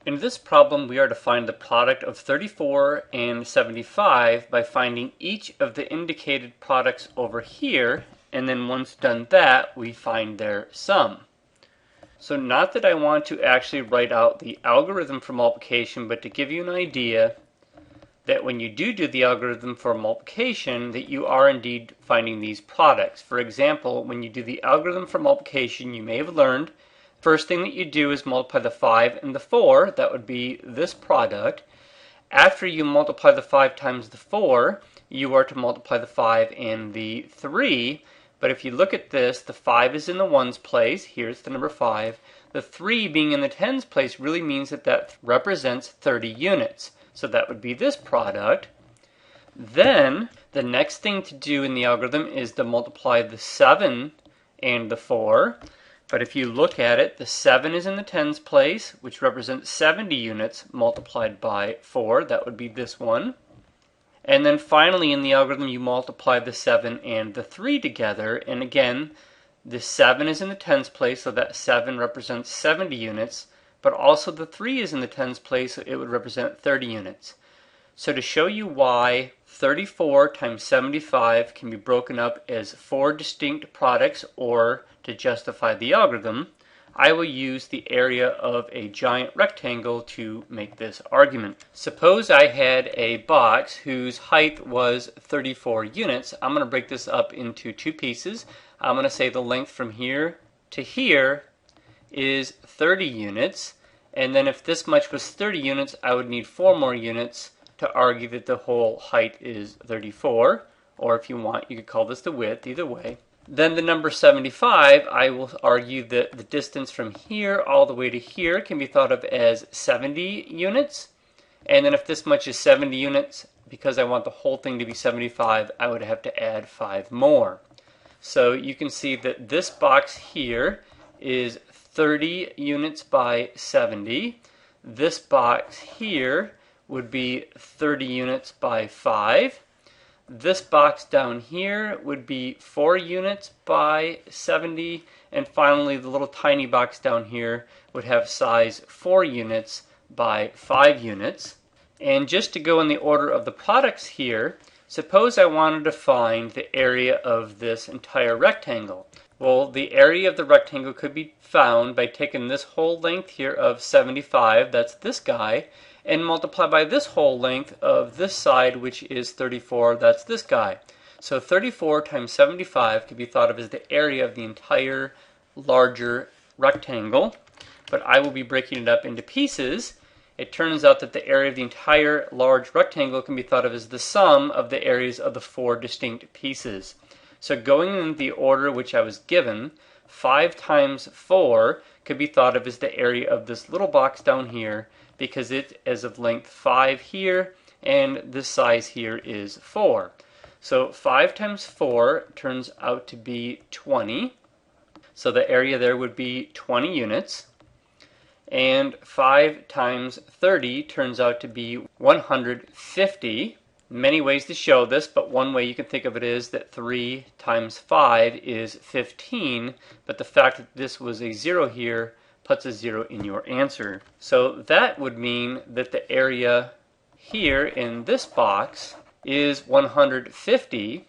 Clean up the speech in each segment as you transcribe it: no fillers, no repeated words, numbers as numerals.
In this problem, we are to find the product of 34 and 75 by finding each of the indicated products over here, and then once done that, we find their sum. So not that I want to actually write out the algorithm for multiplication, but to give you an idea that when you do the algorithm for multiplication, that you are indeed finding these products. For example, when you do the algorithm for multiplication, you may have learned first thing that you do is multiply the 5 and the 4. That would be this product. After you multiply the 5 times the 4, you are to multiply the 5 and the 3. But if you look at this, the 5 is in the ones place. Here's the number 5. The 3 being in the tens place really means that that represents 30 units. So that would be this product. Then the next thing to do in the algorithm is to multiply the 7 and the 4. But if you look at it, the 7 is in the tens place, which represents 70 units multiplied by 4. That would be this one. And then finally in the algorithm, you multiply the 7 and the 3 together. And again, the 7 is in the tens place, so that 7 represents 70 units. But also the 3 is in the tens place, so it would represent 30 units. So to show you why 34 times 75 can be broken up as 4 distinct products, or to justify the algorithm, I will use the area of a giant rectangle to make this argument. Suppose I had a box whose height was 34 units. I'm going to break this up into two pieces. I'm going to say the length from here to here is 30 units. And then if this much was 30 units, I would need 4 more units to argue that the whole height is 34. Or if you want, you could call this the width, either way. Then the number 75, I will argue that the distance from here all the way to here can be thought of as 70 units. And then if this much is 70 units, because I want the whole thing to be 75, I would have to add 5 more. So you can see that this box here is 30 units by 70. This box here would be 30 units by 5. This box down here would be 4 units by 70, and finally the little tiny box down here would have size 4 units by 5 units. And just to go in the order of the products here, suppose I wanted to find the area of this entire rectangle. Well, the area of the rectangle could be found by taking this whole length here of 75, that's this guy, and multiply by this whole length of this side, which is 34, that's this guy. So 34 times 75 could be thought of as the area of the entire larger rectangle, but I will be breaking it up into pieces. It turns out that the area of the entire large rectangle can be thought of as the sum of the areas of the 4 distinct pieces. So going in the order which I was given, 5 times 4 could be thought of as the area of this little box down here, because it is of length 5 here, and this size here is 4. So 5 times 4 turns out to be 20. So the area there would be 20 units. And 5 times 30 turns out to be 150. Many ways to show this, but one way you can think of it is that 3 times 5 is 15, but the fact that this was a 0 here puts a 0 in your answer. So that would mean that the area here in this box is 150,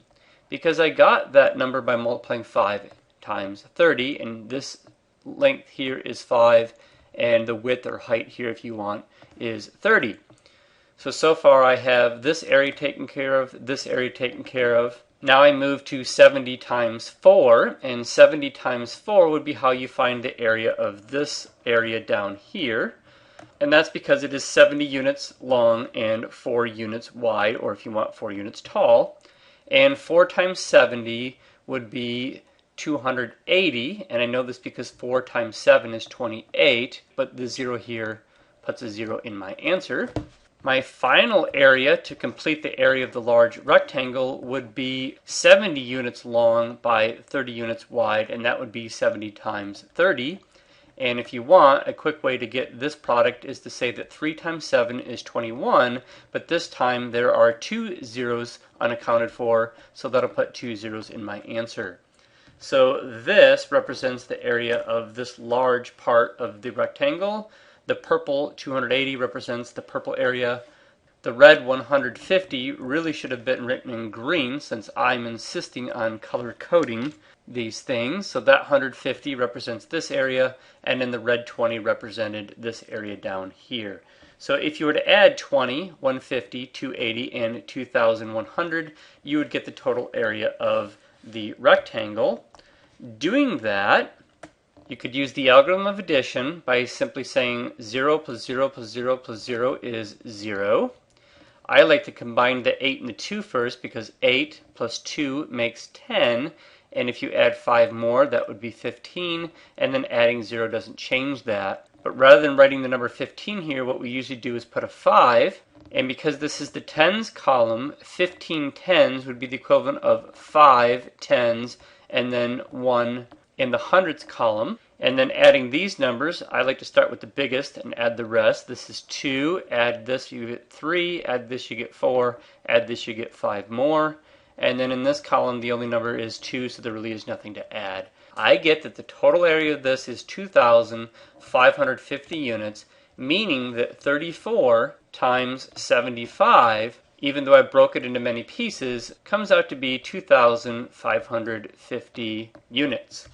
because I got that number by multiplying 5 times 30, and this length here is 5, and the width or height here, if you want, is 30. So far I have this area taken care of, this area taken care of. Now I move to 70 times 4, and 70 times 4 would be how you find the area of this area down here. And that's because it is 70 units long and 4 units wide, or if you want 4 units tall. And 4 times 70 would be 280, and I know this because 4 times 7 is 28, but the 0 here puts a 0 in my answer. My final area to complete the area of the large rectangle would be 70 units long by 30 units wide, and that would be 70 times 30. And if you want, a quick way to get this product is to say that 3 times 7 is 21, but this time there are 2 zeros unaccounted for, so that'll put 2 zeros in my answer. So this represents the area of this large part of the rectangle. The purple 280 represents the purple area. The red 150 really should have been written in green since I'm insisting on color coding these things. So that 150 represents this area, and then the red 20 represented this area down here. So if you were to add 20, 150, 280, and 2100, you would get the total area of the rectangle. Doing that, you could use the algorithm of addition by simply saying 0 plus 0 plus 0 plus 0 is 0. I like to combine the 8 and the 2 first because 8 plus 2 makes 10, and if you add 5 more, that would be 15, and then adding 0 doesn't change that. But rather than writing the number 15 here, what we usually do is put a 5, and because this is the tens column, 15 tens would be the equivalent of 5 tens, and then 1 in the hundreds column. And then adding these numbers, I like to start with the biggest and add the rest. This is 2, add this, you get 3, add this, you get 4, add this, you get 5 more. And then in this column, the only number is 2, so there really is nothing to add. I get that the total area of this is 2,550 units, meaning that 34 times 75, even though I broke it into many pieces, comes out to be 2,550 units.